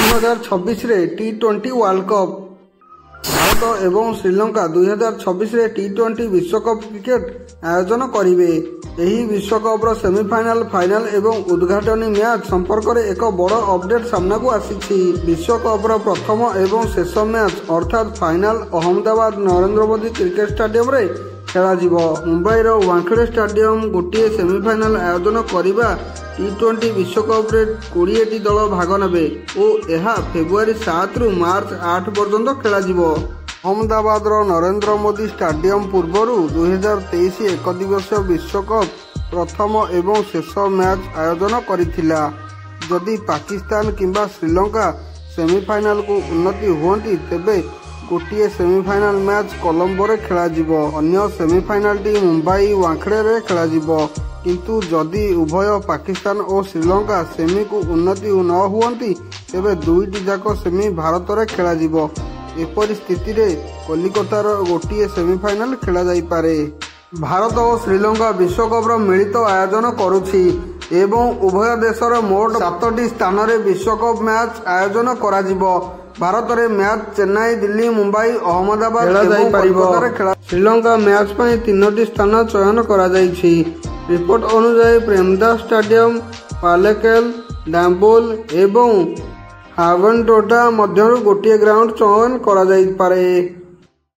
2026 T20 world cup Bharat एवं Sri Lanka 2026 T20 विश्वकप cricket आयोजन करिवे। एही विश्वकप सेमीफाइनल फाइनल एवं उद्घाटनी मैच संपर्क में एक बड़ अपडेट सामना को आसी। विश्वकप प्रथम एवं शेष मैच अर्थात final Ahmedabad Narendra Modi cricket stadium रे खेला जिवो। मुंबई वानखेड़े स्टेडियम गोटे सेमीफाइनल आयोजन करिबा T20 विश्वकप रे 20 दल भाग नेबे और यह फेब्रुआरी 7 रु मार्च 8 पर्यंत खेला जिवो। अहमदाबाद नरेंद्र मोदी स्टेडियम पूर्वर 2023 एक दिवसीय विश्वकप प्रथम एवं शेष मैच आयोजन करिथिला। जदि पाकिस्तान किंबा श्रीलंका सेमीफाइनल को उन्नति हुअंती तेबे गोटे सेमीफाइनल मैच कोलंबो रे खेला जिवो। अन्य सेमीफाइनल टी मुंबई वानखेड़े रे खेला जिवो। किंतु जदि उभय पाकिस्तान और श्रीलंका सेमी को उन्नति न हुअंती तेबे दुईटी जाक सेमी भारत रे खेला जिवो। एपरि स्थिति रे कोलकातार गोटे सेमीफाइनल खेला जाई पारे। भारत और श्रीलंका विश्वकप मिलित आयोजन करुछि एवं उभय देशर मोट 7टी स्थान रे विश्वकप मैच आयोजन करा जिवो। भारत रे मैच चेन्नई दिल्ली मुंबई अहमदाबाद एवं कोलकाता खेला। श्रीलंका मैच पर 3टी स्थान चयन करा जाइछि। रिपोर्ट अनुसार प्रेमदास स्टेडियम पालेकेल डाम्बोल एवं हावनटोटा मध्य गोटे ग्राउंड चयन करा जाई पारे।